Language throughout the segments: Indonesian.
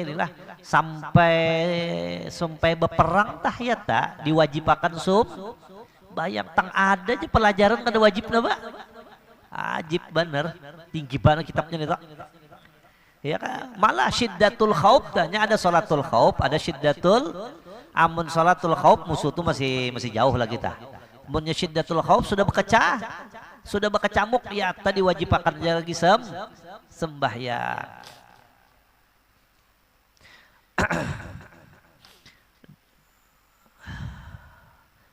kinilah sampai beperang tahiyat tak diwajibakan bayang tang ada aja pelajaran kada wajib napa ajib bener tinggi banget kitabnya nih tak ya kan malah syiddatul khauf tanya ada salatul khauf ada syiddatul amun salatul khauf musuh tuh masih jauh lagi tah munnya syiddatul khauf sudah berkecamuk ya tadi wajibakan lagi sembahyang.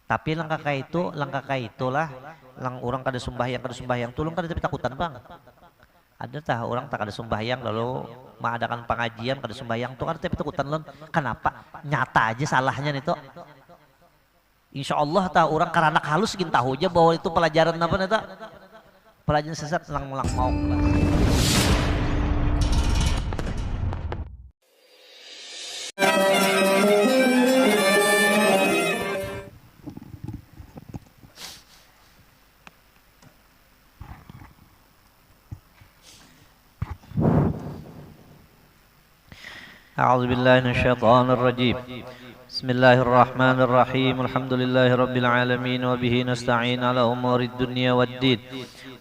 Tapi langkah itulah orang kada sembahyang tulung kada tapi takutan bang ada tah orang tak ada sembahyang lalu mengadakan pengajian kada sembahyang tuh kada tapi takutan lon kenapa nyata aja salahnya nih tuh insya Allah tah orang karena halus gin tahu aja bahwa itu pelajaran apa nih tuh pelajaran sesat lang mau أعوذ بالله من الشيطان الرجيم بسم الله الرحمن الرحيم الحمد لله رب العالمين وبه نستعين على أمور الدنيا والدين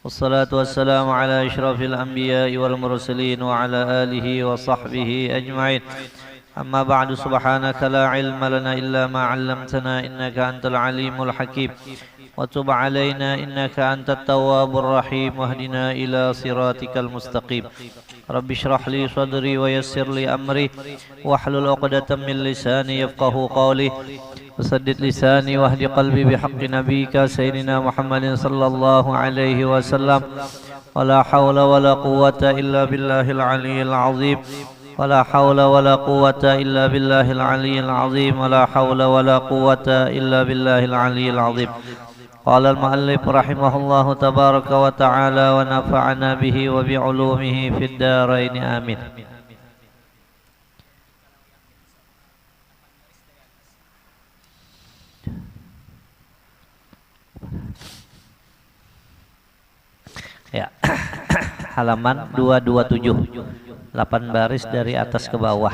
والصلاة والسلام على أشرف الأنبياء والمرسلين وعلى آله وصحبه أجمعين أما بعد سبحانك لا علم لنا إلا ما علمتنا إنك أنت العليم الحكيم وتب علينا إنك أنت التواب الرحيم واهدنا إلى صراطك المستقيم رب اشرح لي صدري ويسر لي أمري واحلل عقدة من لساني يفقه قولي وسدد لساني واهد قلبي بحق نبيك سيدنا محمد صلى الله عليه وسلم ولا حول ولا قوة إلا بالله العلي العظيم ولا حول ولا قوة إلا بالله العلي العظيم ولا حول ولا قوة إلا بالله العلي العظيم قال المؤلف رحمه الله تبارك وتعالى ونفعنا به وبعلومه في الدارين آمين. Ya, halaman 227, 8 baris dari atas ke bawah.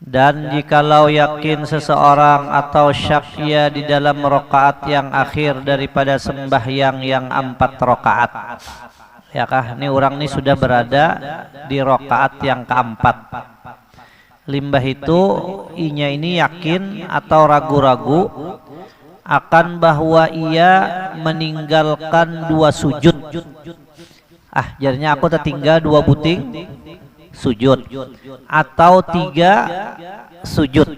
Dan jikalau yakin seseorang atau syak ia di dalam rakaat yang akhir daripada sembahyang yang 4 rakaat, ya kah? Ini orang ini sudah berada di rakaat yang keempat. Limbah itu inya ini yakin atau ragu-ragu akan bahwa ia meninggalkan 2 sujud. Jadinya aku tertinggal 2 buting sujud atau 3 sujud,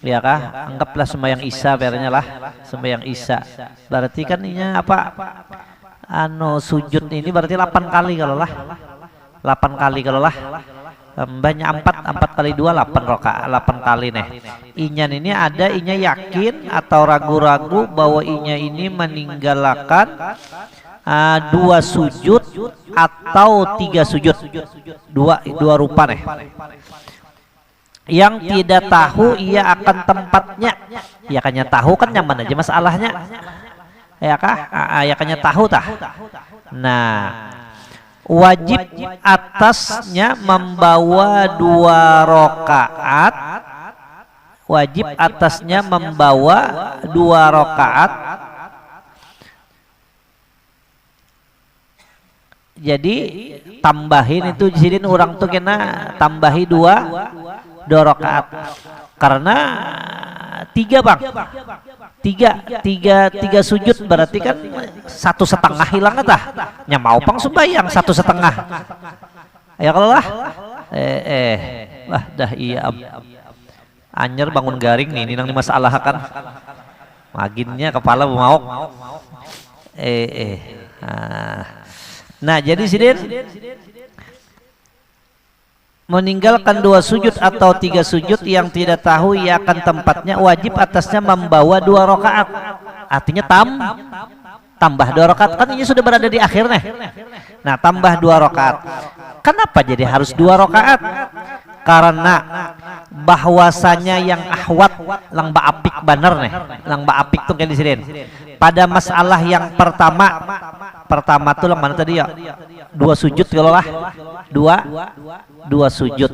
ya kah? Anggaplah sembahyang isya berarti lah sembahyang isya. Berarti kan ini apa? Sujud ini berarti 8 kali kalau lah. 8 kali kalau lah. Banyak 4 kali 2 8 rakaat 8 kali nih. Inyan ini ada inya yakin atau ragu-ragu bahwa inya ini meninggalkan 2 sujud atau 3 sujud, dua rupa nih. Yang tidak tahu ia akan tempatnya, ya kanya tahu kan yang mana aja masalahnya, ya kah? Ya kanya tahu tah. Nah, wajib atasnya membawa 2 rakaat, wajib atasnya membawa 2 rakaat. Jadi tambahin itu di sini orang tuh kena tambahi 2 rakaat karena 3 bang, 3 sujud berarti kan 1,5 hilang tah. Nya mau pang sembahyang 1,5. Ya kalau lah, wah dah iya anyer bangun garing nih nang masalah kan, maginnya kepala mau. Nah jadi sidin meninggalkan 2 sujud atau 3 sujud yang tidak tahu ia akan tempatnya, wajib atasnya membawa 2 rakaat. Artinya tambah 2 rakaat, kan ini sudah berada di akhir nih. Nah tambah 2 rakaat. Kenapa jadi harus 2 rakaat? Karena bahwasanya yang ahwat lang baapik bener nih, lang baapik tuh kayak di sini. Pada masalah yang pertama tuh lang mana tadi ya? dua sujud kalau lah dua sujud.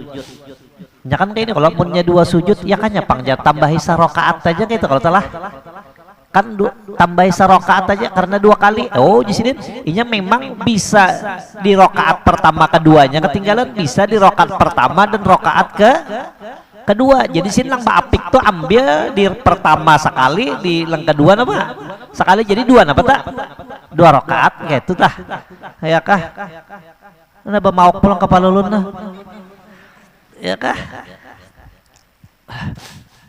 Ya kan kayak ini kalau punya dua sujud ya kan nyapang aja tambahi sarokaat aja gitu kalau telah kan tambahi sarokaat aja karena dua kali. Oh di sini inya memang bisa di rokaat pertama keduanya ketinggalan, bisa di rokaat pertama dan rokaat kedua. Jadi sini lang apik tuh ambil di pertama sekali, di lang kedua apa sekali, jadi dua apa tak dua rokaat gitu tah ya kah. Napa mau pulang ke palulun nah ya kah.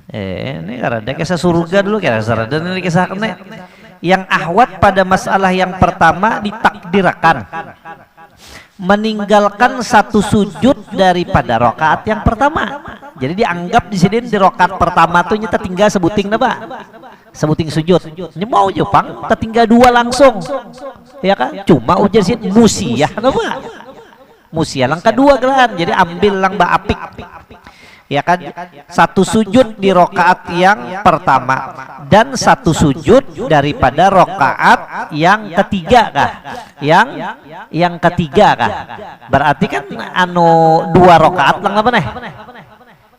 Ini karena kisah surga dulu kira dan ini kisah kene yang ahwat pada masalah yang pertama ditakdirkan meninggalkan satu sujud daripada rokaat yang pertama. Jadi dianggap di sini di rokaat pertama tuh nyata tinggal sebuting napa sebuting sujud mau Jepang tertinggal dua langsung ya kan. Cuma ujar sih musiah napa musiah lang kedua gelan, jadi ambil lang apik ya kan, satu sujud di rokaat yang pertama dan satu sujud daripada rokaat yang ketiga kah, yang ketiga kah, berarti kan anu dua rokaat lang apa nih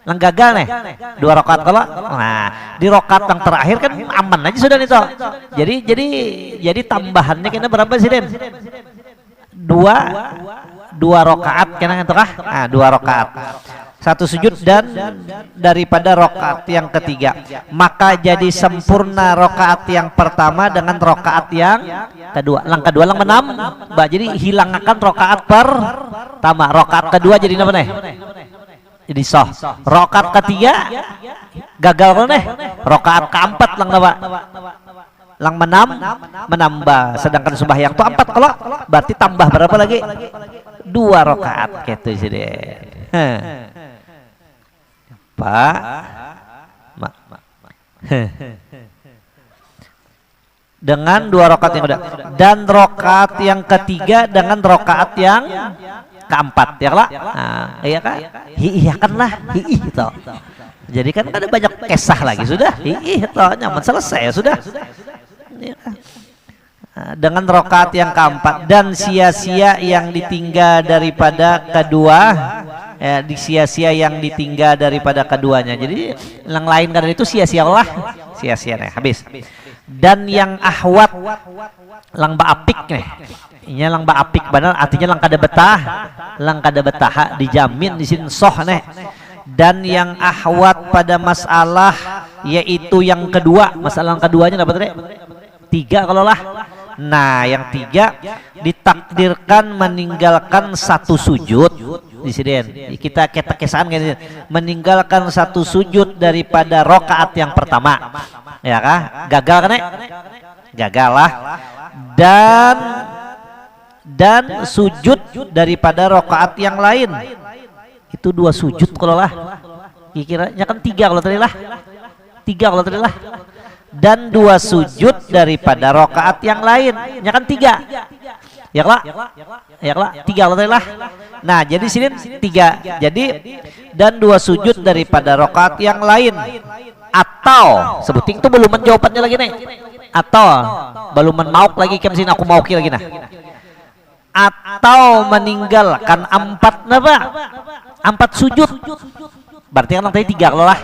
lang gagal nih dua rokaat kalau nah di rokaat yang terakhir kan aman aja sudah nih toh. Jadi tambahannya kena berapa sih Den? Dua rokaat kena itu kah? Nah, dua rokaat satu sujud dan daripada rokaat yang ketiga, maka jadi sempurna rokaat yang pertama dengan rokaat yang kedua. Lang kedua lang menambah, jadi hilangkan rokaat pertama, rokaat kedua jadi apa nih? Jadi soh. Rokaat ketiga gagal nih, rokaat keempat lang apa? Lang menambah, sedangkan sembahyang itu 4 kalau berarti tambah berapa lagi? 2 rokaat gitu sih deh. Pak dengan 2 rokaat yang udah dan rokaat yang ketiga dengan rokaat yang keempat ya lah. Nah, iya kan? Iya kan lah, itu. Jadi kan ada banyak kisah lagi sudah. Itu nyaman selesai sudah. Dengan rokaat yang keempat dan sia-sia yang ditinggal daripada kedua, ya, sia-sia yang ditinggal daripada keduanya. Jadi yang lain karena itu sia-sia lah, sia-sia nih habis. Dan yang ahwat lang apik nih, ini lang apik benar artinya lang kada betah dijamin di sini soh nih. Dan yang ahwat pada masalah yaitu yang kedua, masalah yang keduanya dapat deh 3 kalau lah. Nah yang 3 ditakdirkan meninggalkan satu sujud di sini kita kesan gini, meninggalkan satu sujud daripada rokaat yang pertama ya kah, gagal kan gagal lah, dan sujud daripada rokaat yang lain itu 2 sujud kalau lah, kira-kiranya kan 3 kalau tadi lah, 3 kalau tadi lah, dan 2 sujud daripada rokaat yang lain ya kan 3 ya lah, 3 kalau tadi lah. Nah jadi sini 3 jadi dan 2 sujud daripada rokaat yang lain, atau sebuting itu belum menjawabannya lagi nih, atau belum mauk lagi kan sini aku mau lagi nah, atau meninggalkan 4 apa 4 sujud berarti kan tadi 3 kalau lah,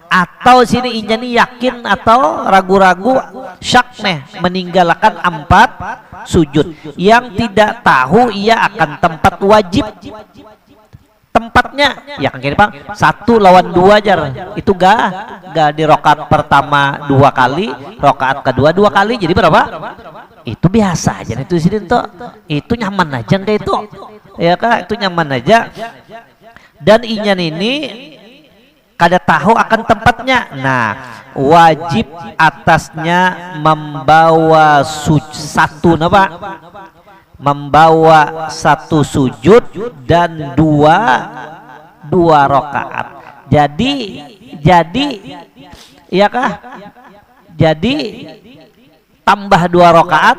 atau sini inya nih yakin atau ragu-ragu syak nih meninggalkan 4 sujud yang tidak tahu ia akan tempat wajib tempatnya ya kan gini Bang, 1 lawan 2 jar itu gak di rokaat pertama 2 kali, rokaat kedua 2 kali, jadi berapa? Itu biasa aja itu sini tuh, itu nyaman aja kayak itu ya kak, itu nyaman aja. Dan inyan ini kada tahu akan tempatnya, nah wajib atasnya membawa satu apa? Membawa 1 sujud dan 2 rokaat. Jadi ya kah? Jadi tambah 2 rokaat,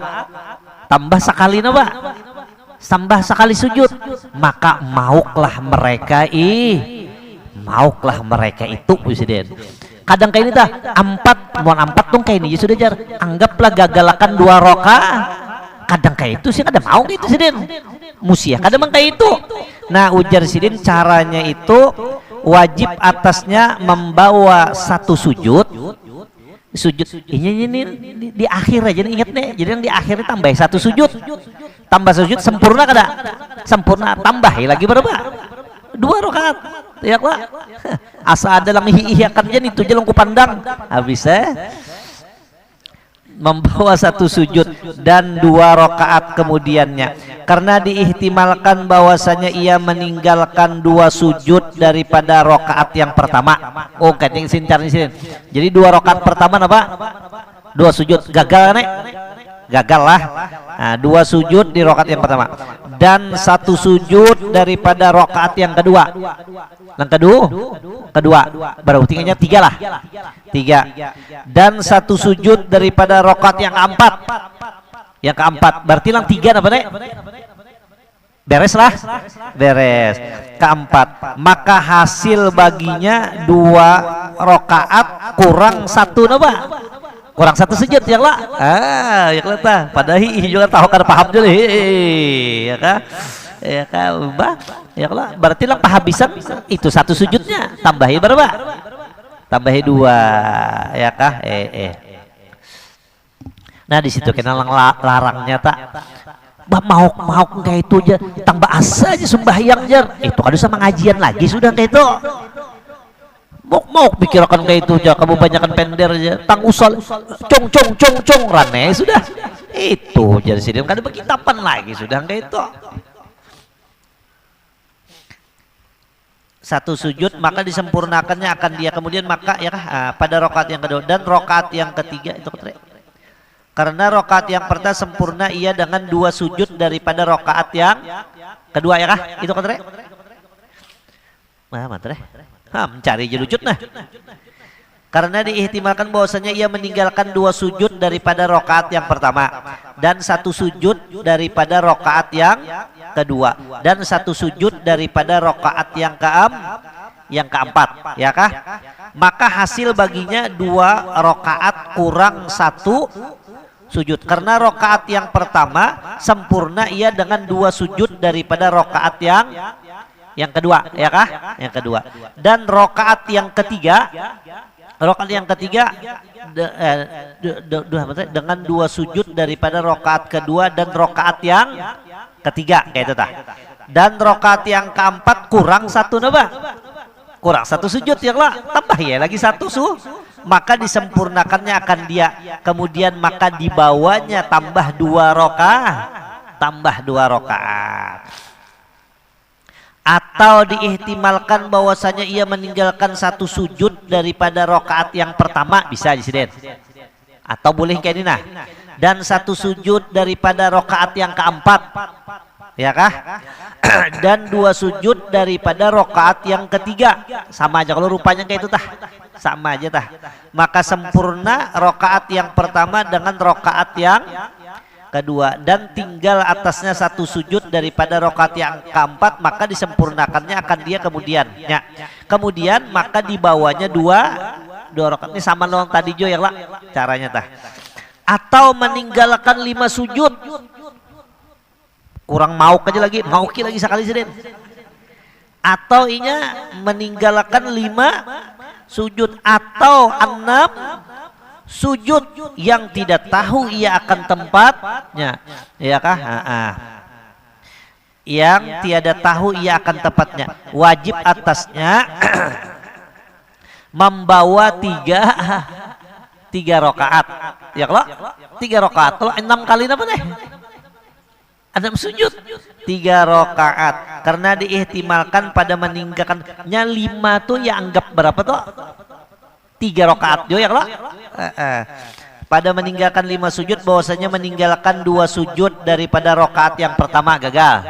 tambah sekali apa? Tambah sekali sujud, maka mauklah mereka itu presiden. Kadang kayak ini dah 4 mohon 4 dong kayak ini ya sudah jar, anggaplah gagalakan 2 rokaat. Kadang kayak itu sih kada mau gitu sih Den. Musia kadang kayak itu. Nah ujar sidin caranya itu wajib atasnya membawa satu sujud ini di akhir aja ingat nih, jadi yang di akhirnya tambah satu sujud sempurna kada sempurna, tambah lagi berapa 2 rakaat ya Pak. Asa ada lang hihiyakan jan itu jalan ku pandang habis membawa satu sujud dan 2 rakaat kemudiannya, karena diihtimalkan bahwasanya ia meninggalkan 2 sujud daripada rakaat yang pertama. Oh kadang sincar di sini. Jadi 2 rakaat pertama apa? 2 sujud gagal nek. Gagal lah. Nah, 2 sujud di rakaat yang pertama dan 1 sujud daripada rakaat yang kedua. Yang kedua berarti tinggalnya 3 lah. 3 dan 1 sujud daripada rakaat yang keempat. Yang keempat berarti lang 3 apa nek? Beres lah. Beres. Keempat, maka hasil baginya 2 rakaat kurang 1 apa? Kurang 1 sujud ya lah. Ya kelihatan. Padahal juga tahu kan paham juga ya kan? Ya kan, ya lah. Berarti lah kehabisan itu 1 sujudnya. Tambahi berapa? Tambahi 2 ya kah? Nah di situ kena larangnya tak. Mau kayak itu aja, tambah asa aja sembahyang jar. Itu kan sama ngajian lagi sudah kayak itu. Mau pikirkan kayak itu aja, kamu banyakkan pender aja, tang usol, cong rane sudah. Itu jadi sih kan berkitapan lagi sudah kayak itu. 1 sujud maka disempurnakannya akan dia kemudian maka ya pada rakaat yang kedua dan rakaat yang ketiga itu karena rakaat yang pertama sempurna ia dengan 2 sujud daripada rakaat yang kedua ya kah itu kan mencari jelujut nah karena diihtimalkan bahwasanya ia meninggalkan 2 sujud daripada rakaat yang pertama dan 1 sujud daripada rakaat yang kedua dan 1 sujud daripada rakaat yang keempat ya kah maka hasil baginya 2 rakaat kurang 1 sujud karena rakaat yang pertama sempurna ia dengan 2 sujud daripada rakaat yang kedua ya kah yang kedua dan rakaat yang ketiga dengan 2 sujud daripada rakaat kedua dan rakaat yang ketiga kayak itu tah dan rakaat yang keempat kurang 1 napa kurang 1 sujud ya lah tambah ya lagi 1 maka disempurnakannya akan dia kemudian maka dibawanya tambah 2 rakaat atau diihtimalkan bahwasanya ia meninggalkan 1 sujud daripada rakaat yang pertama bisa disiden atau boleh kayak ini nah dan 1 sujud daripada rakaat yang keempat ya kah dan 2 sujud daripada rakaat yang ketiga sama aja kalau rupanya kayak itu tah sama aja tah maka sempurna rakaat yang pertama dengan rakaat yang kedua dan tinggal atasnya 1 sujud daripada rakaat yang keempat maka disempurnakannya akan dia kemudian maka dibawanya 2 rakaat ini sama dong tadi jo ya lah caranya tah atau meninggalkan 5 sujud kurang mau aja lagi sekali sedin atau inya meninggalkan 5 sujud atau 6 sujud yang tidak tahu ia akan tempatnya ya kah yang tiada tahu ia akan tempatnya wajib atasnya membawa 3 rakaat ya kalau 3 rakaat kalau 6 kali apa deh 6 sujud 3 rakaat karena diihtimalkan pada meninggalkannya 5 tuh ya anggap berapa tuh 3 rakaat jo ya kalau pada meninggalkan 5 sujud bahwasanya meninggalkan 2 sujud daripada rakaat yang pertama gagal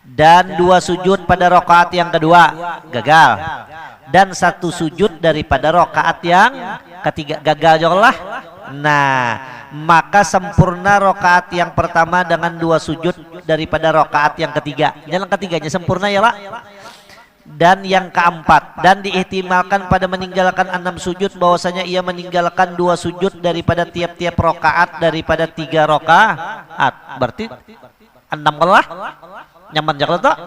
dan 2 sujud pada rakaat yang kedua gagal dan 1 sujud daripada rakaat yang ketiga gagal jo lah. Nah maka sempurna rakaat yang pertama dengan 2 sujud daripada rakaat yang ketiga jalan ketiganya sempurna ya lah dan yang keempat dan diihtimalkan pada meninggalkan 6 sujud bahwasanya ia meninggalkan 2 sujud daripada tiap-tiap rakaat daripada 3 rakaat berarti 6 kalau nyaman jalan tak?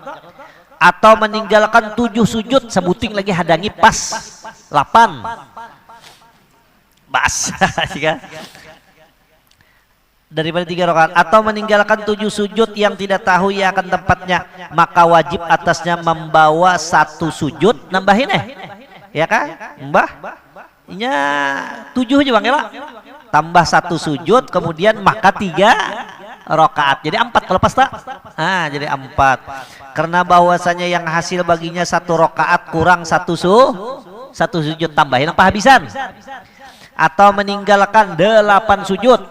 Atau meninggalkan 7 sujud sebuting lagi hadangi pas 8 bas daripada 3 rakaat, atau meninggalkan 7 sujud yang tidak tahu ia akan tempatnya, maka wajib atasnya membawa 1 sujud nambahin ya kan mbah nya 7 aja bang ya Pak, tambah 1 sujud kemudian maka 3 rakaat jadi 4 kalau pas tak jadi 4 karena bahwasanya yang hasil baginya 1 rakaat kurang 1 sujud tambahin apa habisan, atau meninggalkan 8 sujud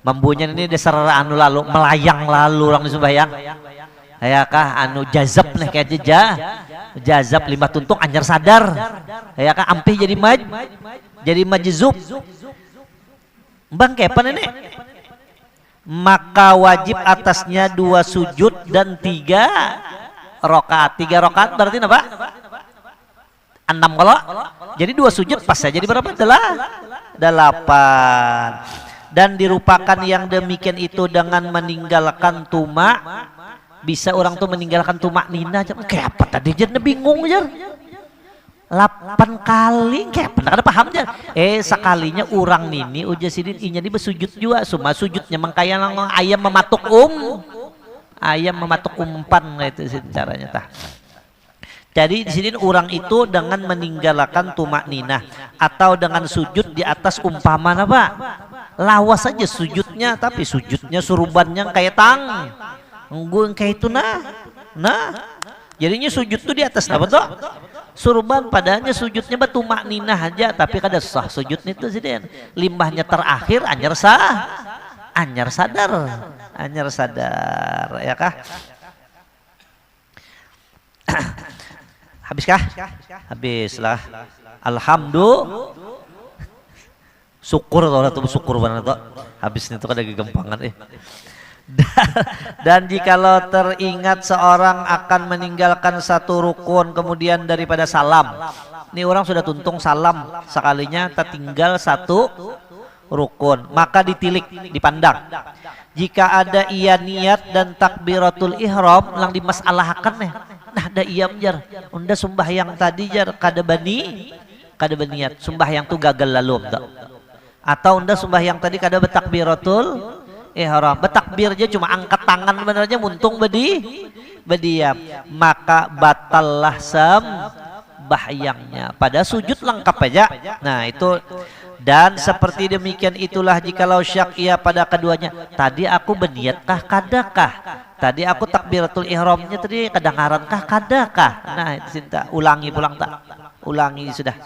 membunyian ini dasar anu lalu melayang lalu orang disembahyang ya kah anu jazab nih kayak jazab 5 tuntung anyar sadar ya kah ampih jadi majzub bang kepan ini, maka wajib atasnya 2 sujud dan 3 rakaat. 3 rakaat berarti apa? 6 kalau jadi 2 sujud pas saja jadi berapa? 8. Dan dirupakan yang demikian itu dengan meninggalkan tumak. Bisa orang tuh meninggalkan tumak nina kayak apa tadi jadi bingung aja 8 kali kayak pernah ada paham aja sekalinya orang nini uja sidin inya di bersujud juga semua sujudnya mengkaya ayam mematuk umpan itu sih caranya tah. Jadi di sini orang itu dengan meninggalkan tumak nina atau dengan sujud di atas umpama apa? Lawas saja sujudnya, tapi sujudnya surubannya kayak tang. Nggung kayak itu nah. Jadinya sujud tuh di atas apa tuh? Surban padahal sujudnya tumak nina aja, tapi kada sah sujud itu sih limbahnya terakhir anyar sadar ya kah? Habiskah? Habislah. Alhamdulillah. Syukur atau syukur banget tuh. Habis itu kada gempangan Dan jikalau teringat seorang akan meninggalkan 1 rukun kemudian daripada salam, ini orang sudah tuntung salam sekalinya tertinggal 1 rukun, maka ditilik, dipandang. Jika ada ia niat dan takbiratul ihram lang dimasalahkan nah ada iya jar unda sembahyang tadi jar kada baniat sembahyang tuh gagal lalu atau unda sembahyang tadi kada bertakbiratul ihram bertakbir aja cuma angkat tangan benernya muntung berdiam maka batallah sembahyangnya pada sujud lengkap aja. Nah itu dan seperti demikian itulah jikalau syak ia pada keduanya, tadi aku berniatkah kadakah, tadi aku takbiratul ihramnya tadi kadangarankah kadakah. Nah itu cinta ulangi pulang tak ulangi sudah.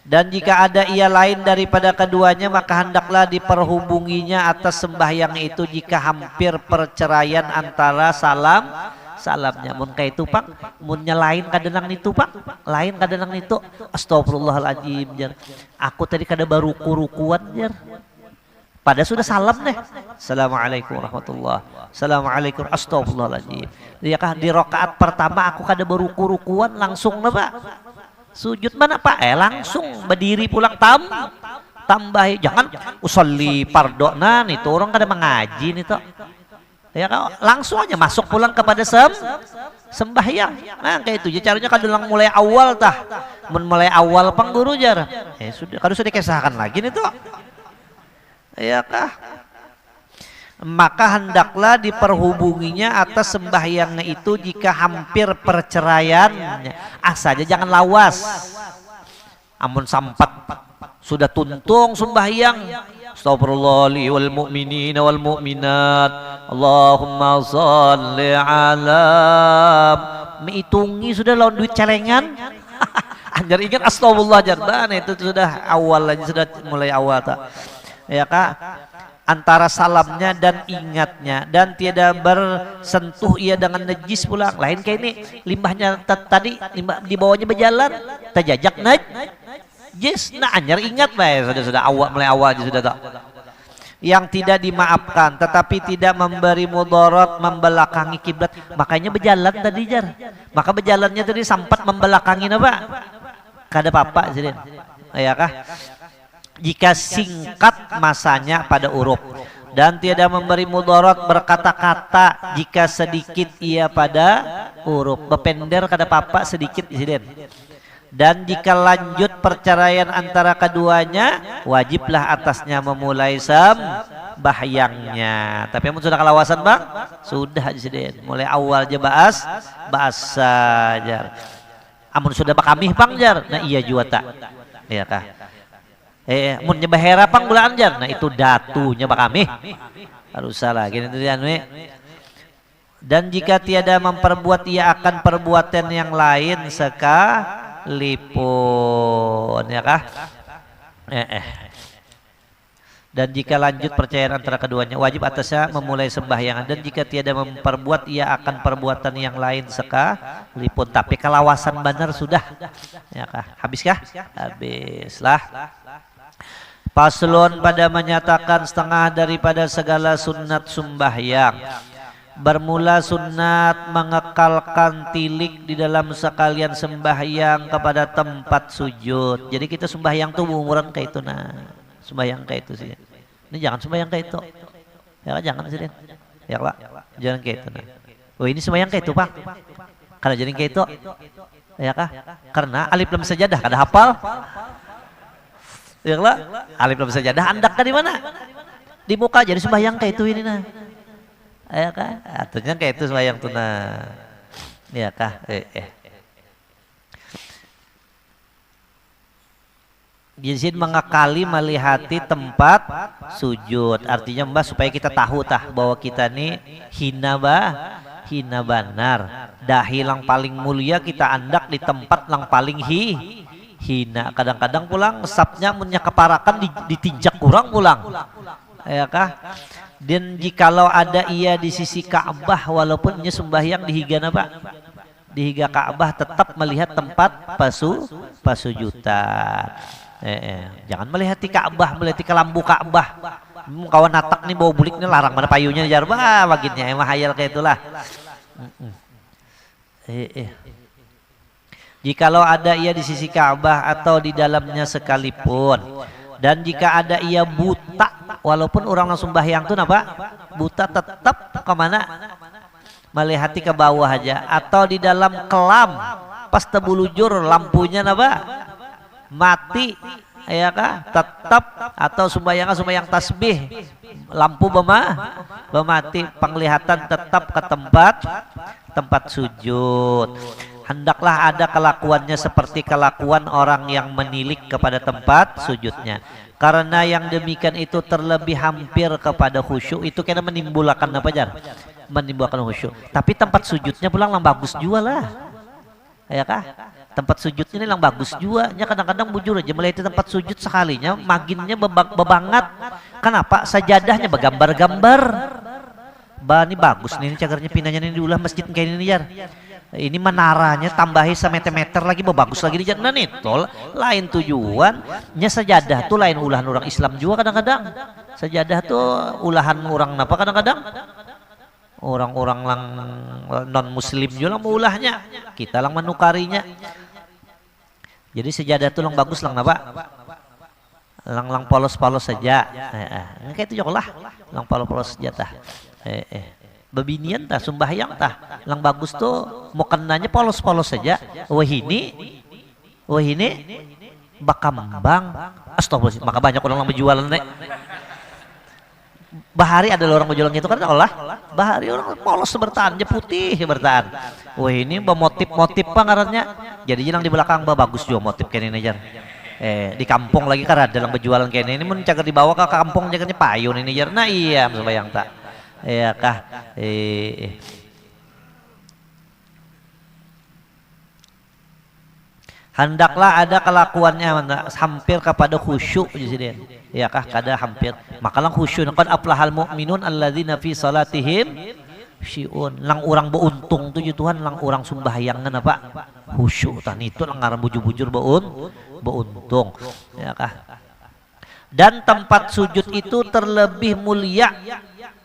Dan jika ada ia lain daripada keduanya maka hendaklah diperhubunginya atas sembahyang itu jika hampir perceraian antara salamnya. Mun kayak itu pak, munnya lain kadenang itu pak, lain kadenang itu. Astagfirullahaladzim jar. Aku tadi kada baruku-rukuan jar. Pada sudah salam nih. Assalamualaikum warahmatullahi. Assalamualaikum. Astagfirullahaladzim. Ya kah di rakaat pertama aku kada baruku-rukuan langsung nih pak. Sujud mana pak? Langsung berdiri pulang tambah jangan usolli pardo itu orang kada mengaji nih toh. Ya kan langsung aja masuk pulang kepada sembahyang. Nah kayak itu caranya kan dalam mulai awal tah. Mulai awal pengguru jar. Sudah kalau sudah dikisahkan lagi nih toh. Ya kah? Maka hendaklah diperhubunginya atas sembahyangnya itu jika hampir perceraiannya. Saja jangan lawas. Amun sampat sudah tuntung sembahyang. Astagfirullah li wal mu'minina wal mu'minat. Allahumma shalli ala. Menghitungi sudah lawan duit celengan. Anjar ingat astagfirullah jar. Nah itu sudah awal aja sudah mulai awal tak. Ya kak? Antara salamnya dan ingatnya dan tiada bersentuh ia dengan najis pulang lain kayak ini limbahnya tadi limbah di bawahnya berjalan terjajak najis nah anyar ingat lah sudah awal mulai awal aja sudah tak yang tidak dimaafkan tetapi tidak memberi mudarat membelakangi kiblat makanya berjalan tadi jar maka berjalannya tadi sempat membelakangi apa kada apa-apa jadi ya kah jika singkat masanya pada huruf dan tiada memberi mudarat berkata-kata jika sedikit ia pada huruf. Bepender kada papa sedikit insiden. Dan jika lanjut perceraian antara keduanya, wajiblah atasnya memulai sembahyangnya. Tapi amun sudah kalawasan bang, sudah insiden. Mulai awal aja bahas saja. Amun sudah bakamih bang jar, nah iya juga tak, iya kah? Mun nyebah hera pang bulan jar, nah itu datunya bakamih. Harus salah gini tuh Dan jika tiada memperbuat, ia akan perbuatan yang lain sekalipun, ya kah? Dan jika lanjut percayaan antara keduanya, wajib atasnya memulai sembahyangan. Dan jika tiada memperbuat, ia akan perbuatan yang lain sekalipun. Tapi kalawasan benar sudah, ya kah? Habiskah? Habislah. Paslon pada menyatakan setengah daripada segala sunat sembahyang. Bermula sunat mengekalkan tilik di dalam sekalian sembahyang kepada tempat sujud. Jadi kita sembahyang tuh umuran kayak itu sembahyang kayak itu sih. Ini jangan sembahyang kayak itu. Ya kan jangan sih. Ya Pak, jangan kayak itu Oh ini sembahyang kayak itu Pak. Karena jadi kayak itu. Ya kah? Karena alif lam sajadah kada hafal. Ya lah, alif lam sajadah andak di mana? Di muka jadi sembahyang kayak itu ini ya kah? Artinya kayak itu sembahyang tuna. Ya kah? Izin mengakali melihati tempat sujud. Artinya mbak supaya kita tahu bahwa kita nih hina benar. Dahi yang paling mulia kita andak di tempat yang paling hina. Kadang-kadang pulang sapnya punya keparakan ditinjak kurang pulang. Ya kah? Dan jikalau ada ia di sisi Ka'bah walaupun nya sembahyang di higa Pak, di higa Ka'bah tetap melihat tempat pasujudan. Jangan melihat di Ka'bah, melihat ke lampu Ka'bah. Kawan natak nih bau bulik nih larang mana payunya jar baginnya emang hayal kayak itulah. Jikalau ada ia di sisi Ka'bah atau di dalamnya sekalipun. Dan jika ada ia buta, walaupun orang langsung sembahyang tuh napa? Buta tetap kemana? Melihati ke bawah aja. Atau di dalam kelam, pas tebulujur lampunya napa? Mati, ya kah? Tetap atau sembahyang tasbih, lampu mati, penglihatan tetap ke tempat sujud. Hendaklah ada kelakuannya seperti kelakuan orang yang menilik kepada tempat sujudnya. Karena yang demikian itu terlebih hampir kepada khusyuk. Itu kena menimbulkan apa jar? Menimbulkan khusyuk. Tapi tempat sujudnya pulang yang bagus juga lah. Ya kah? Tempat sujudnya ini yang bagus juga. Kadang-kadang bujur aja melihat tempat sujud sekalinya maginnya bebangat. Kenapa? Sajadahnya bergambar-gambar. Ini bagus nih cagarnya pinanya ini diulah masjid kayak ini jar. Ini menaranya tambahi semeter-meter lagi bagus lagi di jalan itu lain tujuannya. Sajadah tuh lain ulahan orang Islam juga kadang-kadang. Sajadah tuh ulahan orang apa kadang-kadang orang-orang non muslim juga mau ulahnya, kita lang menukarinya. Jadi sajadah tuh lang bagus lang apa lang polos-polos saja. Kayak itu juga lah lang polos-polos saja Babinian sembahyang lang bagus tuh mau kenanya polos-polos saja. Wah ini bakambang. Astagfirullah, maka banyak orang yang berjualan Bahari ada orang berjualan gitu kan Allah. Bahari orang polos bertahan, putih bertahan. Wah ini motif-motif pangarannya. Jadi yang di belakang bagus juga motif kayak ini jar. Di kampung lagi kan ada dalam berjualan kayak ini mencagar dibawa ke kampung jagarnya payun ini jar. Nah iya sembahyang tak. Ya kah? Hendaklah ada kelakuannya hampir kepada khusyuk di sini. Ya kah? Kada hampir. Makalang khusyuk kan aflahal mu'minun alladzina fi salatihim syu'un. Lang orang beuntung tuh Tuhan, lang orang sembahyangan apa? Khusyuk. Tan itu lang ngaran bujur-bujur beuntung. Ya kah? Dan tempat sujud itu terlebih mulia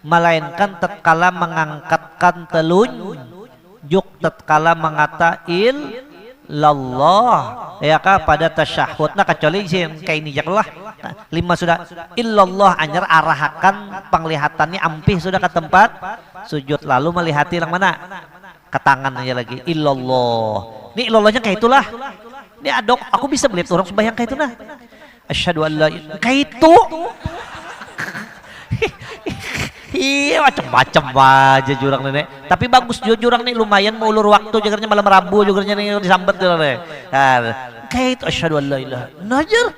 melainkan tatkala mengangkatkan telunjuk, tatkala mengata illallah ya kah pada tasyahud. Nah kecuali kayak ini lah lima sudah illallah anyar arahakan penglihatannya ampih sudah ke tempat sujud lalu melihati yang mana ke tangan aja lagi illallah. Ini illallahnya kayak itulah. Ini adok aku bisa melihat orang sembahyang kayak itu nah. Asyhadu an la kayak itu. Iya macam-macam aja jurang nenek. Tapi bagus jurang nih lumayan mau ulur waktu jagarnya malam Rabu jagarnya nih disambet jurang nih. Kayak itu asyhadu an la ilaha najar.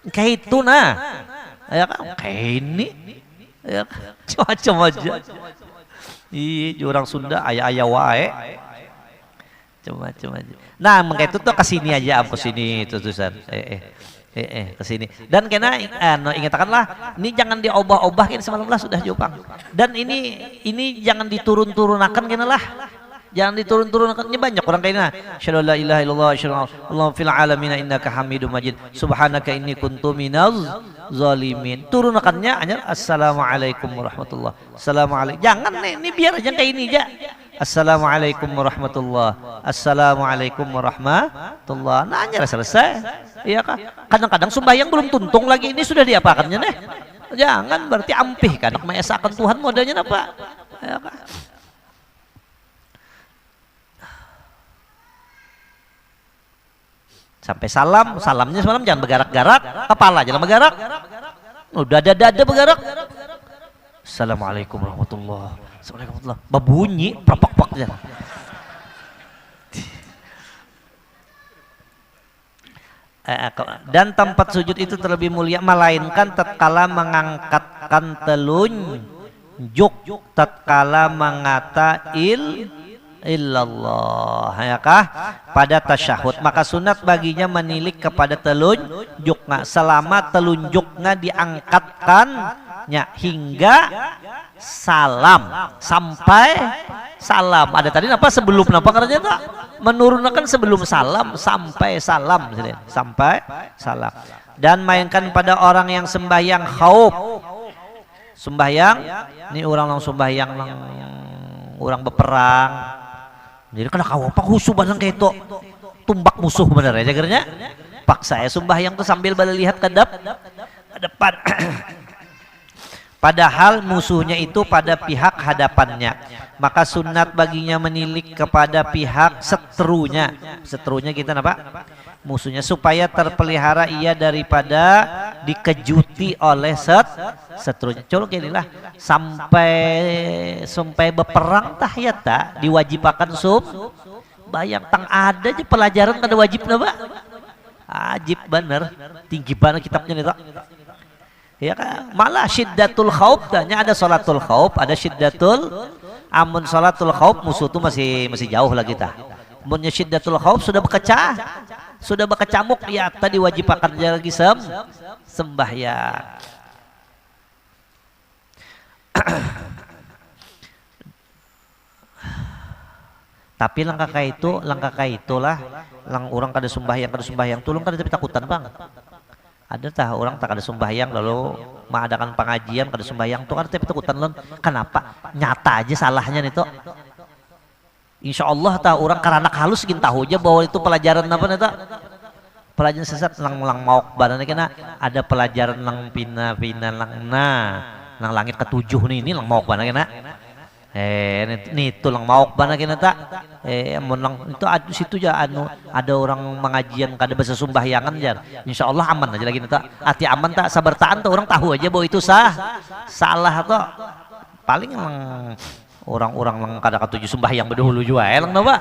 Kayak itu nah. Ya kan kayak ini. Ya macam aja. Iya jurang Sunda aya-aya wae. Macam-macam aja. Nah, makanya itu tuh kesini aja ke sini tutusan. Kesini. Dan kena ingatkanlah ini jangan diobah-obah kan semalam lah sudah Jopang. Dan ini jangan diturun-turunakan kena lah. Jangan diturun-turunakan. Ini banyak orang kayaknya. Asyhadu la ilaha illallah asyhadu Allah fil alamin innaka Hamidum Majid. Subhanaka inni kuntu minaz zalimin. Turunkannya hanya assalamualaikum warahmatullah. Assalamualaikum. Jangan ini biar aja kayak ini aja. Assalamualaikum warahmatullah. Assalamualaikum warahmatullah. Nah, hanya selesai. Iya kah? Kadang-kadang sembahyang belum tuntung lagi ini sudah diapakannya nih? Jangan berarti ampih kan mengesahkan Tuhan modalnya apa? Ya kah? Sampai salamnya semalam jangan bergerak-gerak, kepala jangan bergerak. Udah dada bergerak. Assalamualaikum warahmatullah. Assalamualaikum warahmatullah. Babunyi, propok-pok aja. Dan tempat sujud itu terlebih mulia melainkan tatkala mengangkatkan telunjuk tatkala mengata illallah ya kah pada tasyahud maka sunat baginya menilik kepada telunjuknya selama telunjuknya diangkatkannya hingga salam sampai salam. Ada tadi apa sebelum apa katanya tak menurunkan sebelum salam sampai salam sampai salam. Dan mainkan pada orang yang sembahyang khauf sembahyang ini orang sembahyang orang berperang. Jadi kena kau apa khusus barang kayak itu tumbak musuh bener ya jagarnya. Pak saya sembahyang tuh sambil lihat ke depan. Padahal musuhnya itu pada pihak hadapannya. Maka sunat baginya menilik kepada pihak seterunya. Seterunya kita apa? Musuhnya supaya terpelihara ia daripada dikejuti oleh seterunya. Coba inilah sampai berperang tah ya tak diwajibkan bayang tang ada aja pelajaran kada wajib napa? Ajib bener tinggi banget kitabnya nih tak. Ya kan malah syiddatul khauf tanya ada salatul khauf ada syiddatul amun salatul khauf musuh tuh masih jauh lagi tah. Munnya syiddatul khauf sudah berkecamuk ya tadi wajib akan lagi sembahyang. Tapi langkah kayak itulah lang orang kada sembahyang tulung kada tapi takutan bang. Ada tah orang tak ada sembahyang lalu mengadakan pengajian kada sembahyang tuh kada tapi takutan lon. Kenapa? Nyata aja salahnya nih tuh. Insya Allah tahu orang karena halus gin tahu aja bahwa itu pelajaran apa nih tuh? Pelajaran sesat lang mau badannya kena ada pelajaran lang pina lang langit ketujuh nih ini lang mau badannya kena. Nih itu lang mau badannya kena tak? Menang itu ada situ ya ada orang mengajian kada bahasa sumbahyangan jar. Insya Allah aman aja lagi nih tak? Hati aman tak? Sabar tahan tuh orang tahu aja bahwa itu salah tuh. Paling orang-orang lang kada ketujuh sembahyang berdahulu juga lang napa?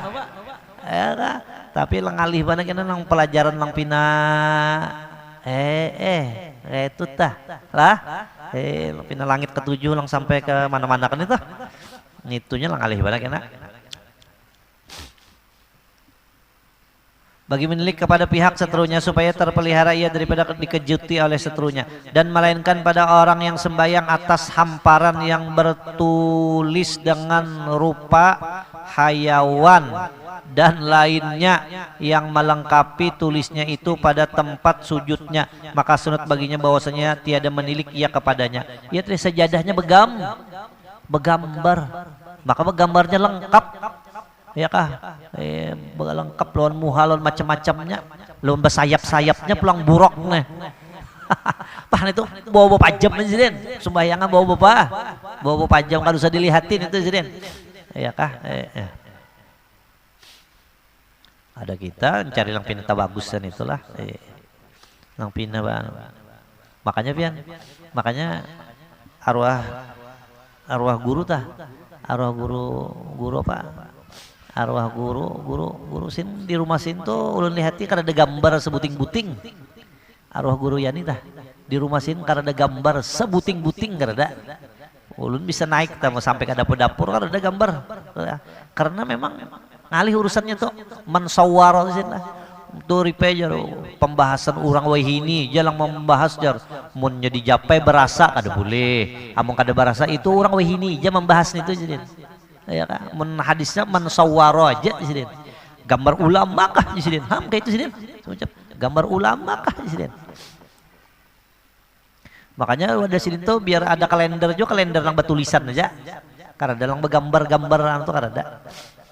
Tapi lang alih bana kena nang pelajaran lang pina itu tah lah pina langit ketujuh lang sampai ke mana-mana kan itu itunya lang alih bana kena bagi menilik kepada pihak seterunya supaya terpelihara ia daripada dikejuti oleh seterunya dan melainkan pada orang yang sembahyang atas hamparan yang bertulis dengan rupa hayawan dan lainnya yang melengkapi tulisnya itu pada tempat sujudnya maka sunat baginya bahwasanya tiada menilik ia kepadanya. Ia sajadahnya begambar maka gambarnya lengkap ya kah lengkap lawan muhalon macam-macamnya lawan bersayap-sayapnya pulang burok nih Apa itu? Bawa pajam presiden, sembahyangan bawa pajam kan usah dilihatin itu presiden. Ya kah? Ada kita cari lang pinta bagusan itulah. Lang pina ba? Makanya pian, makanya arwah guru tah, arwah guru apa? Arwah guru sin di rumah sin tuh ulun lihati karena ada gambar sebuting-buting. Arwah guru Yani tah di rumah sin karena ada gambar sebuting-buting karena ulun bisa naik tah sampai ke dapur-dapur karena ada gambar. Karena memang ngalih urusannya tuh mensawar sin lah. Tuh ripejar pembahasan orang wahini jalang membahas jar mun jadi japai berasa kada boleh among kada berasa itu orang wahini aja membahas itu jadi ya kan mun hadisnya mensawara aja jadi gambar ulama kah jadi ham kayak itu jadi gambar ulama kah jadi makanya ada sini tuh biar ada kalender juga kalender yang bertulisan aja karena dalam begambar-gambar itu kada ada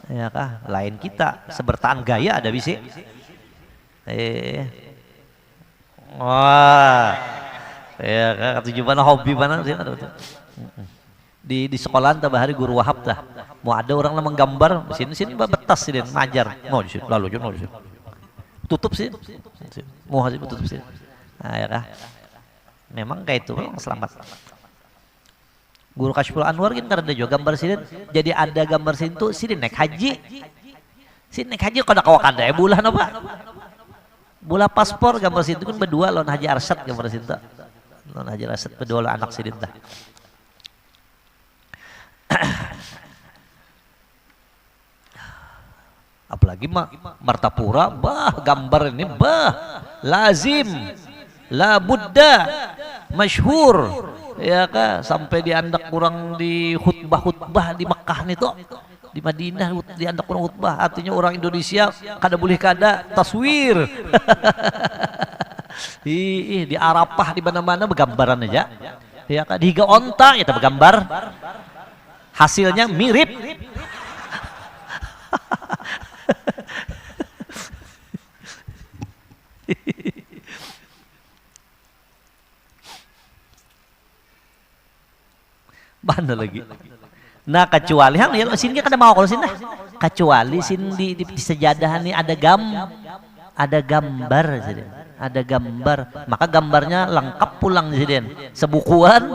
ya kah lain kita sebertaan gaya ada bisa wah ya kan tujuh mana hobi mana sih di sekolahan tah bahari guru Wahab tah mau ada orang yang menggambar sini betas sih ngajar mau sih lalu tutup sih mau hasil tutup sih nah ya kah memang kayak itu selamat guru Kashful Anwar kan karena juga gambar sini jadi ada gambar sini tuh sini naik haji kada kawakan deh bulan apa bola paspor gambar situ kan berdua lawan Haji Arsyad gambar situ lawan Haji Arsyad berdua lawan anak sidin tah apalagi Martapura gambar ini lazim la buddha masyhur ya kah sampai diandak kurang di khutbah di Mekah nih tuh di Madinah diandak kurang khutbah artinya orang Indonesia kada boleh kada taswir di Arafah di mana-mana bergambaran aja ya kan di onta ya bergambar hasilnya mirip mana lagi nah kecuali hang ya sini kada mau kalau sini kecuali sini di sejadah ini ada gambar jadi ada gambar maka gambarnya lengkap pulang jadi sebukuan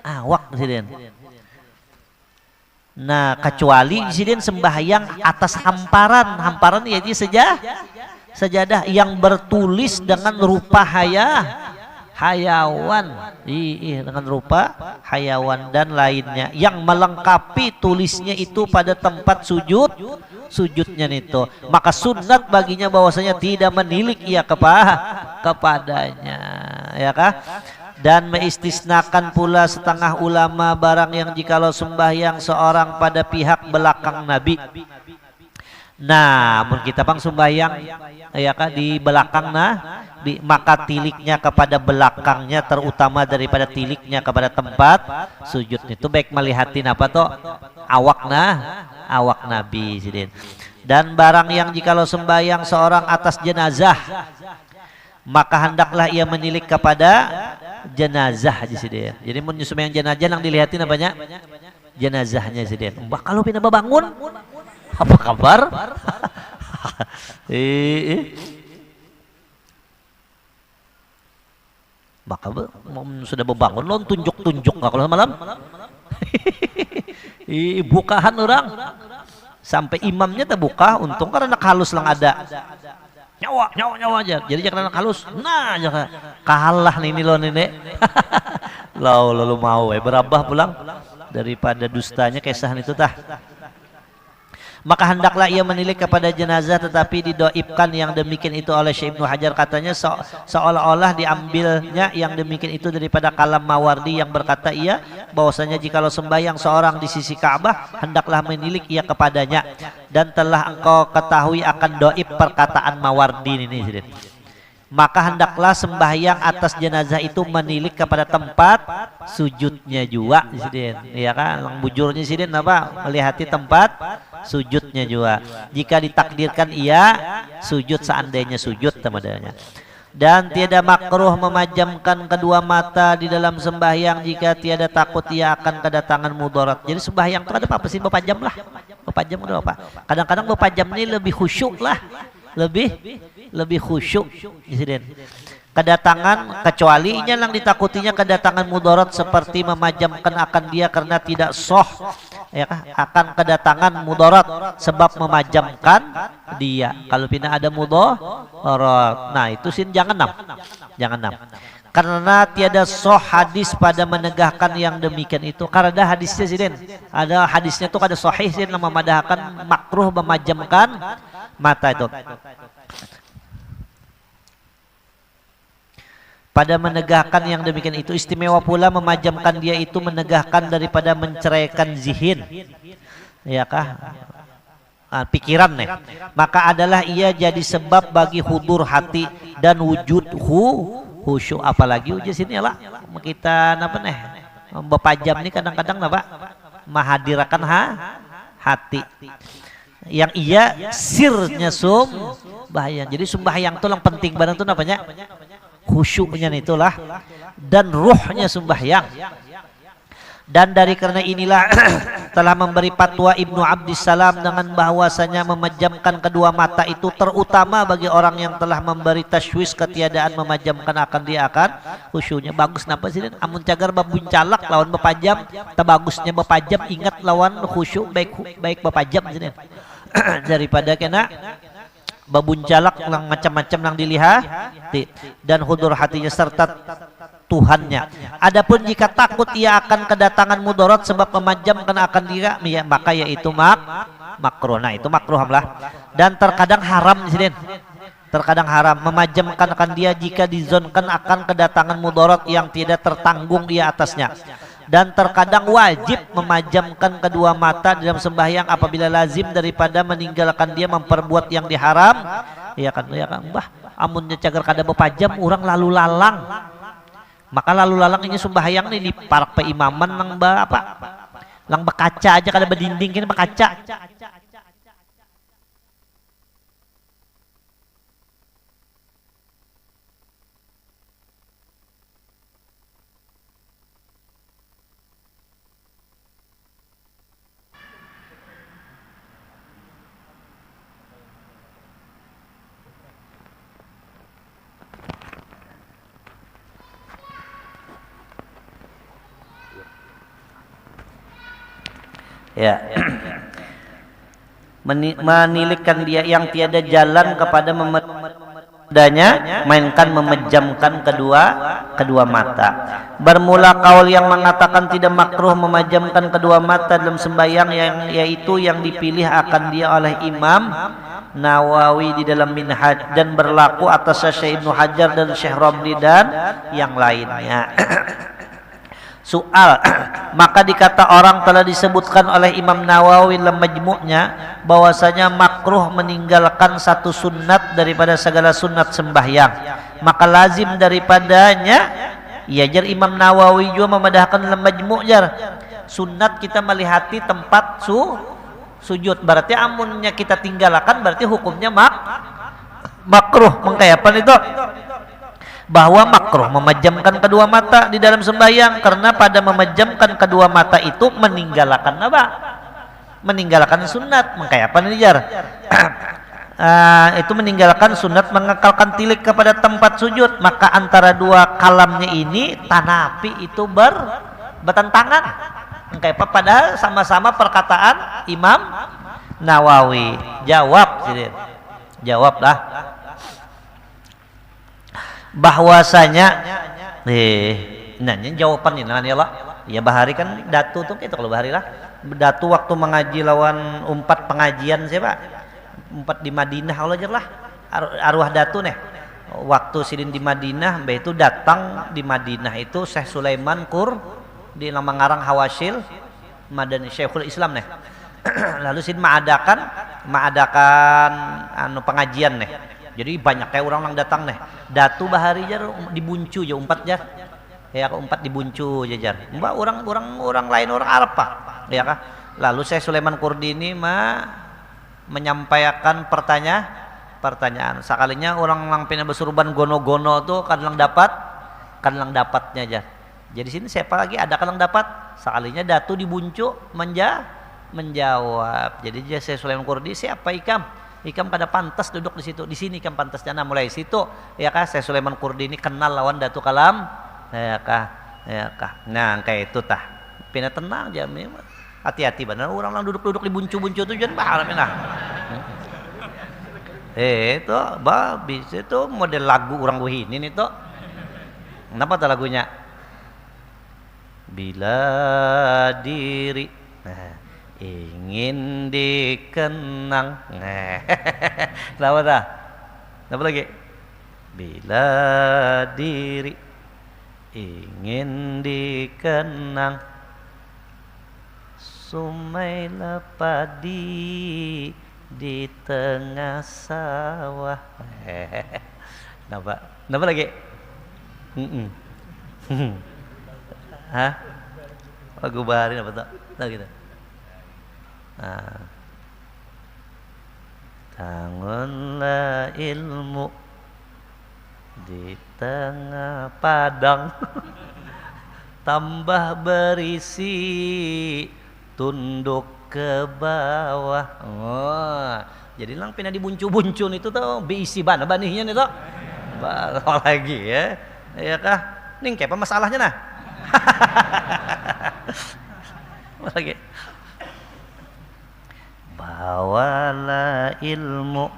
awak jadi nah kecuali jadi sembahyang atas hamparan yaitu sejadah yang bertulis dengan rupa hayawan dengan rupa hayawan dan lainnya yang melengkapi tulisnya itu pada tempat sujudnya itu maka sunat baginya bahwasanya tidak menilik ia kepadanya ya kah dan mengistisnakan pula setengah ulama barang yang jikalau sembahyang seorang pada pihak belakang Nabi. Nah, mun kita pang sembahyang ya kah di belakang maka tiliknya kepada belakangnya terutama daripada tiliknya kepada tempat sujud itu baik melihatin apa toh awak Nabi sidin. Dan barang yang jikalau sembahyang seorang atas jenazah maka hendaklah ia menilik kepada jenazah sidin. Jadi mun sembahyang jenazah yang dilihatin apanya? Jenazahnya sidin. Mbak kalau pindah bangun apa kabar? Maka sudah berbangun lo tunjuk nggak kalau malam? Bukaan orang sampai imamnya terbuka untung karena anak halus lang ada nyawa aja jadi jangan anak halus nah jangan kalah nih lo nenek lo mau berabah pulang daripada dustanya kesahan itu tah. Maka hendaklah ia menilik kepada jenazah tetapi didoibkan yang demikian itu oleh Syekh Ibnu Hajar katanya seolah-olah diambilnya yang demikian itu daripada kalam Mawardi yang berkata ia bahwasanya jikalau sembahyang seorang di sisi Ka'bah hendaklah menilik ia kepadanya dan telah engkau ketahui akan doib perkataan Mawardi ini sidin. Maka hendaklah sembahyang atas jenazah itu menilik kepada tempat sujudnya juga sidin ya kan lang bujurnya sidin apa melihati tempat sujudnya juga jika ditakdirkan ia sujud seandainya sujud temadanya Dan tiada makruh memajamkan kedua mata di dalam sembahyang jika tiada takut ia akan kedatangan mudarat. Jadi sembahyang itu ada apa sih? Bepajam lah. Bepajam itu apa? Kadang-kadang bepajam ini lebih khusyuk lah. Lebih khusyuk. Kedatangan kecuali yang ditakutinya kedatangan mudarat seperti memajamkan akan dia karena tidak sah ya akan kedatangan mudarat sebab memajamkan dia. Kalau pindah ada mudarat, nah itu sin jangan karena tiada sah hadis pada menegahkan yang demikian itu. Karena ada hadisnya sidin, ada hadisnya tuh ada sahih sin memadahkan makruh memajamkan mata itu. Pada menegahkan yang demikian itu istimewa pula memajamkan dia itu menegahkan daripada menceraikan zihin ya kah pikiran nih, maka adalah ia jadi sebab bagi hudur hati dan wujud khusyuk. Apalagi uji sini lah kita napa nih bepajam nih kadang-kadang napa mahadirakan hati yang ia sirnya bahaya. Jadi sembahyang itu yang penting banget tuh namanya khusyuknya itulah dan ruhnya sembahyang. Dan dari karena inilah telah memberi fatwa Ibnu Abdissalam dengan bahwasanya memejamkan kedua mata itu terutama bagi orang yang telah memberi tasywis ketiadaan memejamkan akan dia akan khusyuknya. Bagus napa sih amun cagar babuncalak lawan bepajam tabagusnya bepajam ingat lawan khusyuk baik bepajam sini daripada kena babuncalak lang macam-macam lang dilihat dan hudur hatinya serta Tuhannya. Adapun jika takut ia akan kedatangan mudarat sebab memajamkan akan dia maka yaitu makruh. Nah itu makruh lah. Dan terkadang haram di sini. Terkadang haram memajamkan akan dia jika dizonkan akan kedatangan mudarat yang tidak tertanggung ia atasnya. Dan terkadang wajib memajamkan kedua mata dalam sembahyang apabila lazim daripada meninggalkan dia memperbuat yang diharam. Ya kan bah amunnya cagar kada bepajam orang lalu lalang. Maka lalu lalang ini sembahyang nih di parak peimaman lang apa? Lang bekaca aja kada berdinding kini bekaca. Ya, menilikkan dia yang tiada jalan kepada memedanya, mainkan memejamkan kedua mata. Bermula kaul yang mengatakan tidak makruh memejamkan kedua mata dalam sembahyang yaitu yang dipilih akan dia oleh Imam Nawawi di dalam Minhaj dan berlaku atas Syekh Ibnu Hajar dan Syekh Romli dan yang lainnya. Soal, maka dikata orang telah disebutkan oleh Imam Nawawi dalam majmu'nya bahwasanya makruh meninggalkan satu sunnat daripada segala sunnat sembahyang. Maka lazim daripadanya, ya jar Imam Nawawi juga memadahkan dalam majmu'nya sunnat kita melihati tempat sujud. Berarti amunnya kita tinggalkan berarti hukumnya makruh. Mengkayapan itu bahwa makruh memejamkan kedua mata di dalam sembahyang karena pada memejamkan kedua mata itu meninggalkan apa? Meninggalkan sunat. Mengkayapan ini jar itu meninggalkan sunat mengekalkan tilik kepada tempat sujud. Maka antara dua kalamnya ini tanapi itu bertentangan. Mengkayapan padahal sama-sama perkataan Imam Nawawi. Jawablah bahwasanya nanya jawaban ini ya lah ya bahari kan datu tuh gitu kalau bahari lah datu waktu mengaji lawan umpat pengajian siapa umpat di Madinah kalau aja lah arwah datu nih waktu sidin di Madinah mbak itu datang di Madinah itu Syekh Sulaiman Kur di nama ngarang Hawasil Madani Syekhul Islam nih lalu sidin mengadakan pengajian nih. Jadi banyak kayak orang yang datang nih. Datu bahari jar dibuncu ya umpat jar. Ya umpat dibuncu jar. Mbak orang lain orang Arab pak. Ya kah? Lalu saya Sulaiman Kurdi ini menyampaikan pertanyaan. Sakalinya orang lang pina besurban gono-gono tuh kadang dapatnya aja. Jadi sini siapa lagi ada kadang dapat. Sekalinya datu dibuncu menjawab. Jadi dia saya Sulaiman Kurdi siapa Ikam? Ikam kada pantas duduk di situ. Di sini Ikam pantasnya. Nah mulai situ ya kah saya Sulaiman Kurdi ini kenal lawan Datu Kalam. Ya kah. Nah kayak itu tah. Pina tenang aja. Hati-hati benar orang lang duduk-duduk di buncu-buncu tujuan bahar nah. Itu babis itu model lagu orang Wahinin itu. Kenapa tuh lagunya? Bila diri ingin dikenang. Kenapa dah? Kenapa lagi? Bila diri ingin dikenang, sumailah padi di tengah sawah. Kenapa lagi? Hah? Lagu baharin apa tuh? Nah gitu. Tangunlah ilmu di tengah padang, tambah berisi tunduk ke bawah. Oh, jadi lang pina dibuncu-buncun itu tuh beisi bana banihnya nih tuh. Baru lagi ya. Ya kah? Ning kayak apa masalahnya nah? Lagi. Bawalah ilmu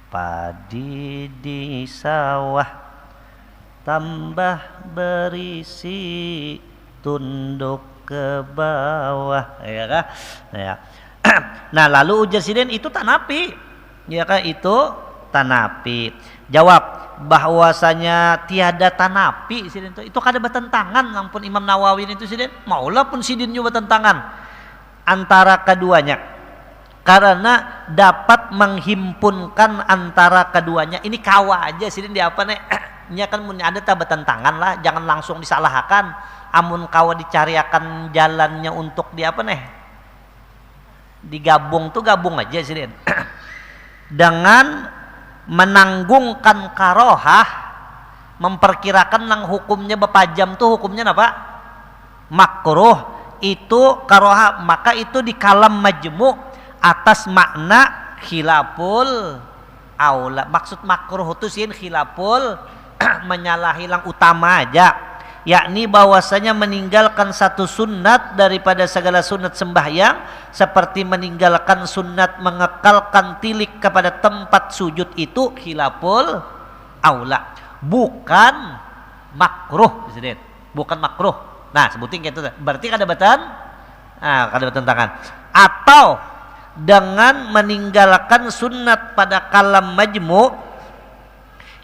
padi di sawah, tambah berisi tunduk ke bawah, ya kah? Ya. Nah lalu ujar siden itu tanapi, ya kah itu tanapi. Jawab bahwasanya tiada tanapi sidin itu kada bertentangan lampun Imam Nawawi itu sidin maulah pun sidin juga bertentangan antara keduanya karena dapat menghimpunkan antara keduanya. Ini kawa aja sidin di apa nih nya kan mun ada tak bertentangan lah, jangan langsung disalahkan. Amun kawa dicariakan jalannya untuk di apa nih digabung tuh gabung aja sidin dengan menanggungkan karohah, memperkirakan nang hukumnya bepajam tuh hukumnya apa? Makruh. Itu karohah, maka itu di kalam majmu atas makna khilaful aula. Maksud makruh itu sih khilaful menyalahi lang utama aja, yakni bahwasanya meninggalkan satu sunat daripada segala sunat sembahyang, seperti meninggalkan sunat mengekalkan tilik kepada tempat sujud itu khilaful aula, bukan makruh, bukan makruh. Nah sebutin kayak itu berarti kada bertentangan. Atau dengan meninggalkan sunat pada kalam majmu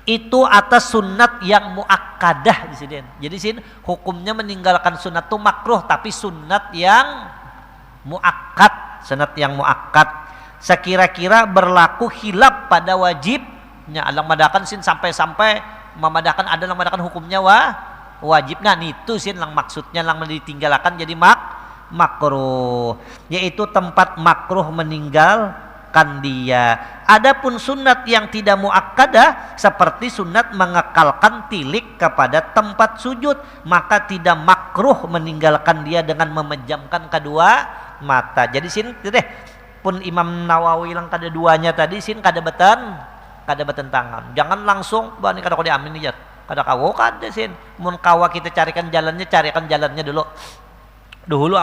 itu atas sunat yang muakkadah di sini. Jadi sini hukumnya meninggalkan sunat itu makruh, tapi sunat yang muakkad, sunat yang muakkad. Sekira-kira berlaku khilaf pada wajibnya. Alang madakan sin sampai memadahkan ada lang madakan hukumnya wajib. Nah itu sin lang maksudnya lang ditinggalkan jadi makruh, yaitu tempat makruh meninggalkan dia. Adapun sunat yang tidak muakkadah seperti sunat mengekalkan tilik kepada tempat sujud, maka tidak makruh meninggalkan dia dengan memejamkan kedua mata. Jadi sin deh pun Imam Nawawi lang kada duanya tadi sin kada bertentangan. Jangan langsung bani kada kau diamin aja. Kada kawo kada sin. Mun kawa kita carikan jalannya dulu. Dahulu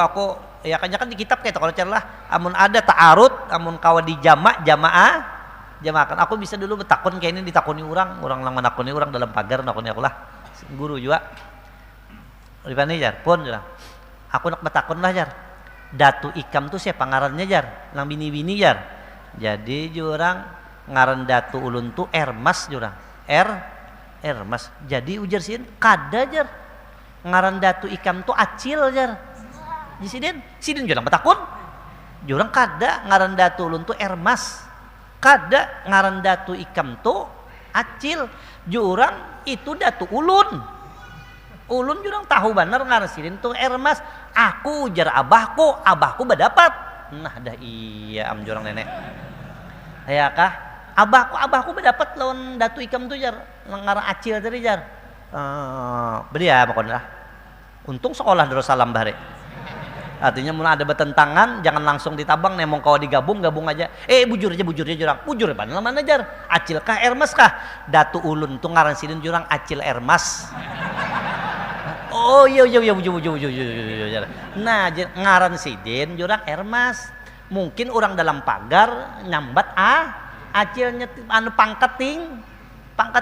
aku ya kan di kitab kayak kalau cerlah amun ada ta'arud, amun kawa di jamaahkan aku bisa dulu bertakun kayak ini ditakuni orang lang menakuni orang dalam pagar nakuni aku lah guru juga ribani jar pun jar aku nak bertakun lah jar Datu Ikam tuh siapa ngarannya jar lang bini-bini jar jadi jurang ngaran Datu Ulun tuh Ermas jurang Ermas jadi ujar sin kada jar ngaran Datu Ikam tuh Acil jar. Di sidin jurang betakun. Jurang kada ngaran Datu Ulun tuh Ermas. Kada ngaran Datu Ikam tuh Acil. Jurang itu Datu Ulun. Ulun jurang tahu benar ngaran sidin tuh Ermas. Aku ujar abahku berdapat. Nah dah iya am jurang nenek. Ya kah? Abahku dapat lawan Datu Ikam tuh jar, ngarang acil tadi jar. Beli ya pokoknya lah. Untung sekolah Darussalam bahare. Artinya mulai ada bertentangan, jangan langsung ditabang, nemong kau gabung aja. Bujur aja jurang. Bujur mana jar? Acil kah Ermas kah? Datu Ulun tuh ngaran sidin jurang Acil Ermas. Oh iya bujur. Nah ngaran sidin jurang Ermas. Mungkin orang dalam pagar nyambat acilnya anu pangkat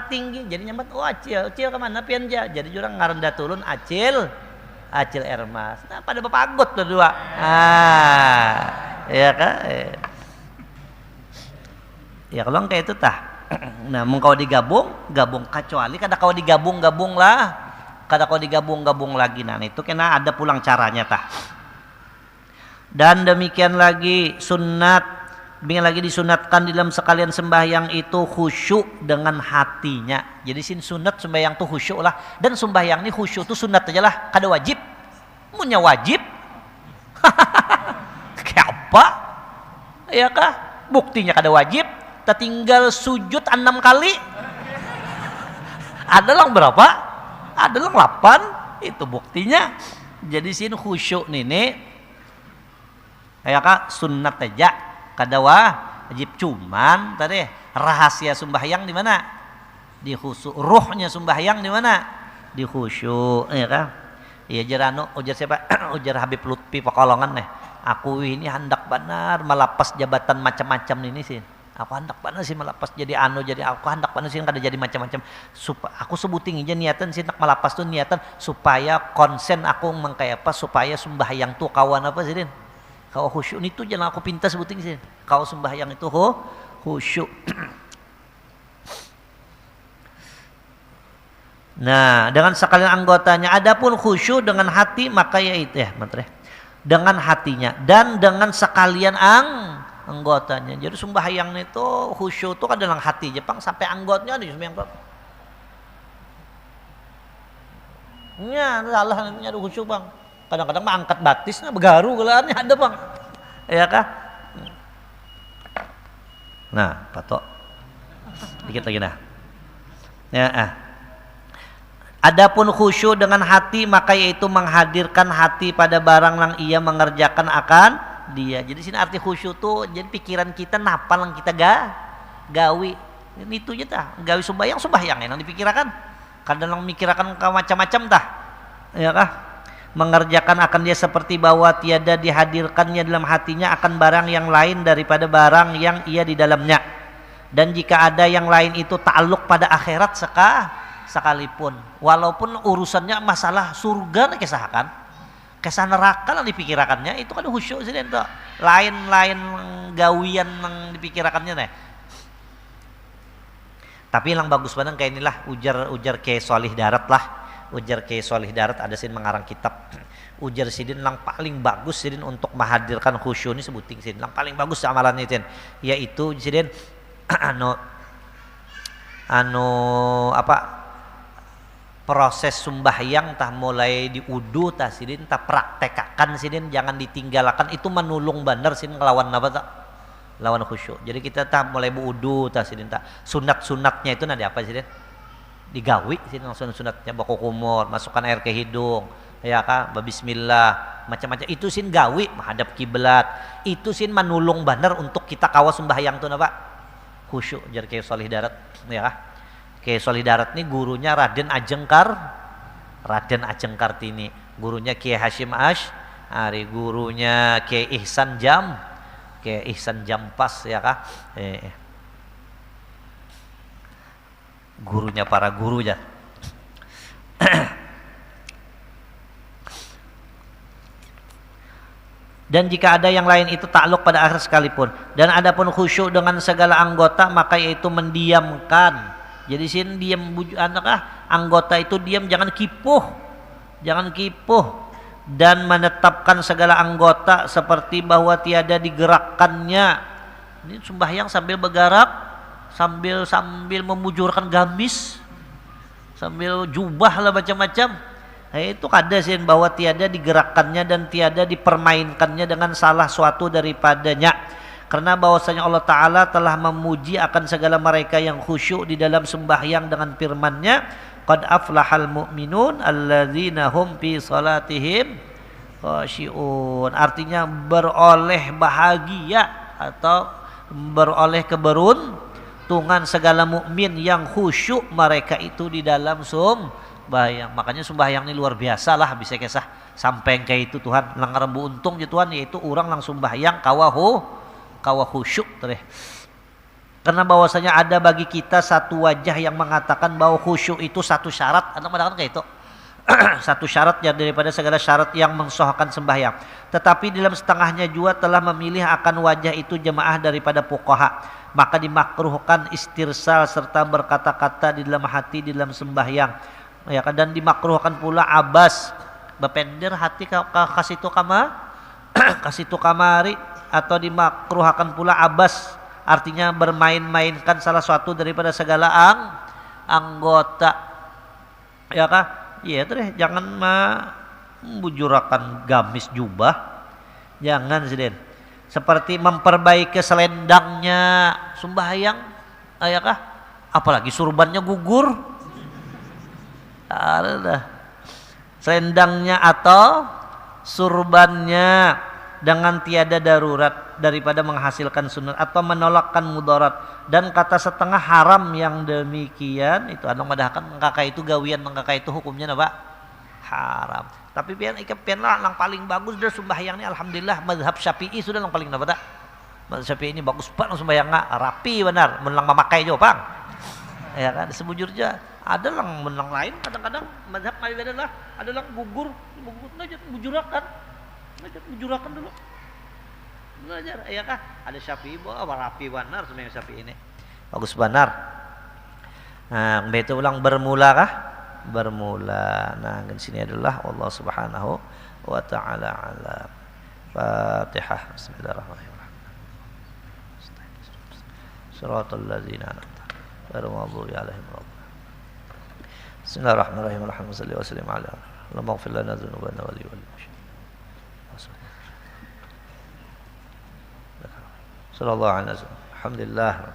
tinggi jadi nyambat acil kemana pian ja, jadi jurang ngaran Datulun acil Ermas. Nah pada bepagot berdua ya kan ya kalau kayak itu tah. Nah mau kau digabung kecuali kada kau digabung lagi. Nah itu kena ada pulang caranya tah. Dan demikian lagi disunatkan di dalam sekalian sembahyang itu khusyuk dengan hatinya. Jadi sunat sembahyang tuh khusyuk lah. Dan sembahyang ini khusyuk tuh sunat aja lah, kada wajib. Punya wajib. Kayak apa? Ya kah? Buktinya kada wajib. Tinggal sujud 6 kali. Ada lang berapa? Ada lang 8. Itu buktinya. Jadi khusyuk nih. Ya kak sunat aja kada wajib, cuman tadi rahasia sembahyang di mana? Di khusyuk. Ruhnya sembahyang di mana? Di khusyuk, ya kak. Iya ujar siapa? Ujar Habib Lutfi Pekalongan nih. Aku ini hendak benar melapas jabatan macam-macam ini sih. Aku hendak benar sih melapas jadi aku hendak benar sih kada jadi macam-macam. Aku sebutin aja niatan sih hendak melapas tuh niatan supaya konsen aku mengkaya apa supaya sembahyang tuh kawan apa sih din? Kau khusyuk itu jangan aku pinta sebutin sih. Kau sembahyang itu khusyuk. Nah, dengan sekalian anggotanya. Adapun khusyuk dengan hati maka yaitu dengan hatinya dan dengan sekalian anggotanya. Jadi sembahyang itu khusyuk itu kan dengan hati Jepang sampai anggotanya ada sembahyang. Ya, salah ada khusyuk bang. Kadang-kadang mah angkat batisnya begaru gelaannya ada bang, ya kah? Nah, patok dikit lagi nah. Ya, Adapun khusyuk dengan hati maka yaitu menghadirkan hati pada barang yang ia mengerjakan akan dia. Jadi sini arti khusyuk tuh jadi pikiran kita napal yang kita gawi. Ini itu aja tah. Gawi sembahyang yang dipikirkan. Kadang mikirakan macam-macam tah, ya kah? Mengerjakan akan dia seperti bahwa tiada dihadirkannya dalam hatinya akan barang yang lain daripada barang yang ia di dalamnya. Dan jika ada yang lain itu ta'alluq pada akhirat sekalipun, walaupun urusannya masalah surga kisahkan, kisah neraka yang dipikirakannya itu kan khusyuk sih itu. Lain-lain gawian yang dipikirakannya nih. Tapi yang bagus banget kayak inilah ujar ke Solih Darat lah. Ujar ke Solih Darat ada sin mengarang kitab. Ujar sidin yang paling bagus sidin untuk menghadirkan khusyuk ini sebuting sidin yang paling bagus amalan itu yaitu sidin proses sembahyang tah mulai diudu tah sidin tah praktekakan sidin jangan ditinggalkan itu menulung bener sidin ngelawan apa tak lawan khusyuk. Jadi kita tah mulai buudu tah sidin tah sunatnya itu nanti apa sidin digawi sih langsung sunatnya baku kumur masukkan air ke hidung ya kan bismillah macam-macam itu sin gawi menghadap kiblat itu sin manulung bener untuk kita kawas sembahyang tuh napa khusyuk jar ke Solih Darat ya kan ke Solih Darat nih gurunya Raden Ajeng Kartini gurunya Kiai Hashim Asy'ari gurunya Kiai Ihsan Jampas ya kan gurunya para guru ya. Dan jika ada yang lain itu takluk pada akhir sekalipun. Dan adapun khusyuk dengan segala anggota maka yaitu mendiamkan. Jadi sini diam anggota itu diam jangan kipuh dan menetapkan segala anggota seperti bahwa tiada digerakkannya. Ini sembahyang sambil bergerak. Sambil memujurkan gamis, sambil jubah lah macam-macam. Itu kada sih bahwa tiada digerakkannya dan tiada dipermainkannya dengan salah suatu daripadanya. Karena bahwasanya Allah Ta'ala telah memuji akan segala mereka yang khusyuk di dalam sembahyang dengan firman-Nya, qad aflahal mu'minun alladzina hum fi salatihim khashi'un. Artinya beroleh bahagia atau beroleh keberuntungan segala mukmin yang khusyuk mereka itu di dalam sembahyang. Makanya sembahyang ini luar biasa lah, bisa kisah sampai kayak itu Tuhan langgar rembu untung ya Tuhan, yaitu orang langsung sembahyang kawa khusyuk tereh. Karena bahwasanya ada bagi kita satu wajah yang mengatakan bahwa khusyuk itu satu syarat, anak mengatakan kayak itu. Satu syarat ya daripada segala syarat yang mensahkan sembahyang. Tetapi dalam setengahnya juga telah memilih akan wajah itu jemaah daripada fuqaha. Maka dimakruhkan istirsal serta berkata-kata di dalam hati di dalam sembahyang. Ya, dan dimakruhkan pula abas, bepender hati kasih tu kama kasih tu kamari, atau dimakruhkan pula abas, artinya bermain-mainkan salah suatu daripada segala anggota. Ya kah? Iya terus jangan membujurakan gamis jubah, jangan sih Den. Seperti memperbaiki selendangnya sembahyang, ya kah? Apalagi surbannya gugur, ada selendangnya atau surbannya dengan tiada darurat daripada menghasilkan sunat atau menolakkan mudarat. Dan kata setengah haram yang demikian itu anu madahkan mengkaka itu gawian, mengkaka itu hukumnya apa? Haram. Tapi pian lah yang paling bagus dari sembahyang ini alhamdulillah mazhab Syafi'i sudah yang paling apa? Mazhab Syafi'i ini bagus banget sembahyang rapi benar, menang memakai jo Bang. Ya kan sebujurnya ada lang menang lain kadang-kadang mazhab Maliki adalah ada lang gugur aja bujurakan dulu. Belajar ya kah? Ada Syafi'i bahwa rapi benar sembahyang Syafi'i ini. Bagus benar. Nah, itu ulang bermula kah? Bermula. Nah, di sini adalah Allah Subhanahu wa taala alam. Fatihah. Bismillahirrahmanirrahim. Shiratal ladzina an'amta 'alaihim ghairil maghdubi 'alaihim waladdallin. Bismillahirrahmanirrahim. Allahumma shalli wa sallim 'ala Allahumma ighfir lana dzunubana wa li sallallahu alaihi wasallam. Alhamdulillah.